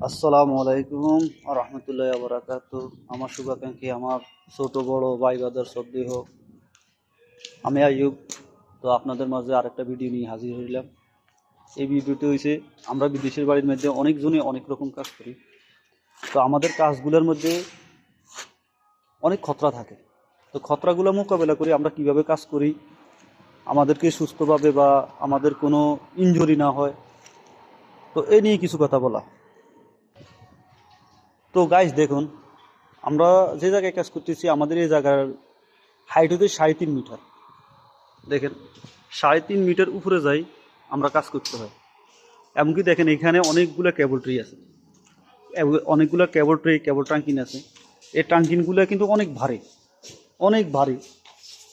আসসালামু আলাইকুম রহমতুল্লাহ বরাকাতু। আমার শুভাকাঙ্ক্ষী, আমার ছোট বড় ভাই বাদার শ্রদ্ধেয় হোক, আমি আইয়ুব। তো আপনাদের মাঝে আরেকটা ভিডিও নিয়ে হাজির হইলাম। এই ভিডিওটি হয়েছে, আমরা বিদেশের বাড়ির মধ্যে অনেকজনে অনেক রকম কাজ করি। তো আমাদের কাজগুলোর মধ্যে অনেক খতরা থাকে। তো খতরাগুলো মোকাবেলা করে আমরা কিভাবে কাজ করি, আমাদেরকে সুস্থভাবে বা আমাদের কোনো ইনজুরি না হয়, তো এই নিয়ে কিছু কথা বলা। তো গাইস দেখুন, আমরা যে জায়গায় কাজ করতেছি, আমাদের এই জায়গার হাইট হচ্ছে 3.5 মিটার। দেখেন, 3.5 মিটার উপরে যাই আমরা কাজ করতে হয়। এমনকি দেখেন, এখানে অনেকগুলো কেবল ট্রি আছে, অনেকগুলো কেবল টাঙ্কিন আছে। এই টাঙ্কিনগুলো কিন্তু অনেক ভারী, অনেক ভারী।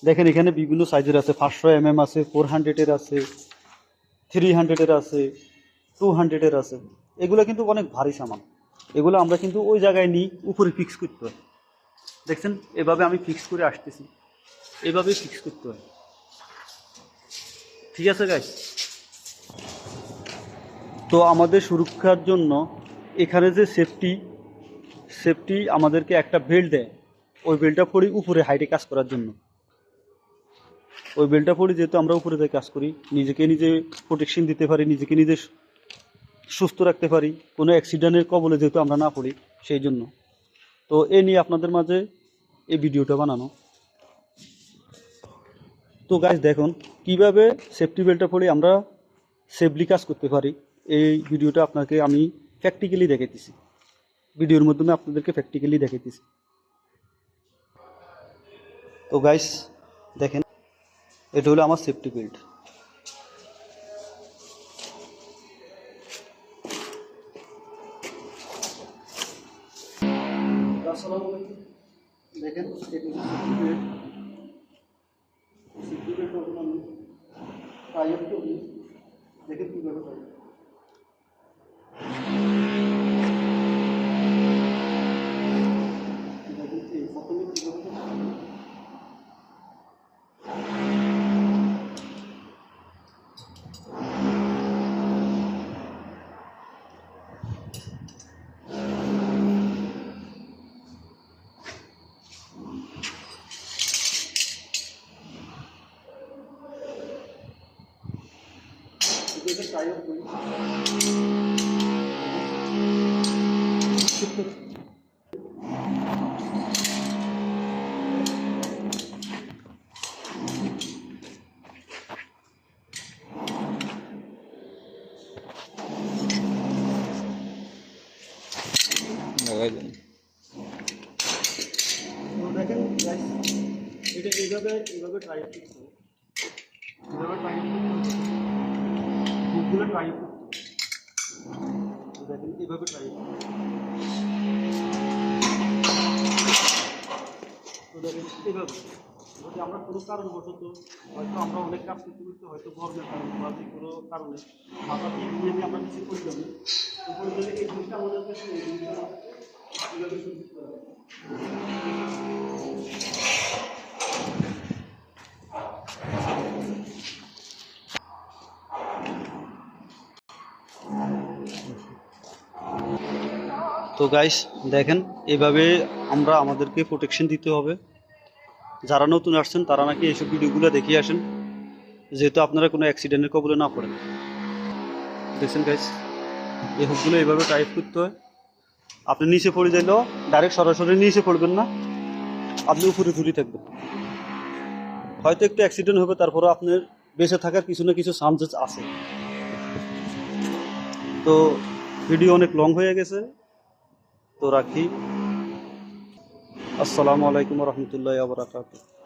দেখেন, এখানে বিভিন্ন সাইজের আছে, 500 mm আছে, 400-এর আছে, 300-এর আছে, 200-এর আছে। এগুলো কিন্তু অনেক ভারী সামান। এগুলো আমরা কিন্তু ওই জায়গায় নিই, উপরে ফিক্স করতে হয়। দেখছেন, এভাবে আমি ফিক্স করে আসতেছি, এভাবে ফিক্স করতে হয়। ঠিক আছে গাইস? তো আমাদের সুরক্ষার জন্য এখানে যে সেফটি আমাদেরকে একটা বেল্ট দেয়। ওই বেল্টটা পরি উপরে হাইটে কাজ করার জন্য। ওই বেল্টটা পরি যেহেতু আমরা উপরে থেকে কাজ করি, নিজেকে নিজে প্রোটেকশন দিতে পারি, নিজেকে নিজে সুস্থ রাখতে পারি, কোনো অ্যাক্সিডেন্টের কবলে যেহেতু আমরা না পড়ি, সেই জন্য। তো এ নিয়ে আপনাদের মাঝে এই ভিডিওটা বানানো। তো গাইস দেখুন, কিভাবে সেফটি বেল্টটা পরে আমরা সেফলি কাজ করতে পারি, এই ভিডিওটা আপনাকে আমি প্র্যাকটিক্যালি দেখাইতেছি। ভিডিওর মাধ্যমে আপনাদেরকে প্র্যাকটিক্যালি দেখাইতেছি। তো গাইস দেখেন, এটা হলো আমার সেফটি বেল্ট। দেখেন, এটা হলো সেফটি বেল্ট। সেফটি বেল্ট আমি টাই আপ করি। দেখেন কীভাবে টাই আপ। টাই আপ করি। দেখেন এটা এইভাবে ট্রাই করতে হবে। এইভাবে ট্রাই করতে হবে, বুকগুলো ট্রাই করতে হবে। দেখেন এইভাবে ট্রাই করতে হবে। তো দেখেন এইভাবে, যদি আমরা কোনো কারণবশত, হয়তো আমরা অনেক কাজ করতে করতে হয়তো গরমের কারণে বা যে কোনো কারণে মাথা দিয়ে যদি আমরা নিচে পড়ে যাবো, তো পড়ে গেলে এই জিনিসটা আমাদের কাছে, এই জিনিসটা এইভাবে শুরু করতে হবে। তো গাইস দেখেন, এইভাবে আমরা আমাদেরকে প্রোটেকশন দিতে হবে। যারা নতুন আসছেন তারা নাকি এইসব ভিডিওগুলো দেখিয়ে আসেন, যেহেতু আপনারা কোনো অ্যাক্সিডেন্টের কবলে না পড়েন। দেখছেন গাইস, এই হুকগুলো এইভাবে টাইপ করতে হয়। আপনি নিচে পড়ে যাইলেও ডাইরেক্ট সরাসরি নিচে পড়বেন না, আপনি উপরে ঝুলি থাকবেন। হয়তো একটু অ্যাক্সিডেন্ট হবে, তারপরে আপনার বেঁচে থাকার কিছু না কিছু চান্সেস আছে। তো ভিডিও অনেক লং হয়ে গেছে, তো রাখি। আসসালামু আলাইকুম রহমতুল্লাহ বারাকাতুহু।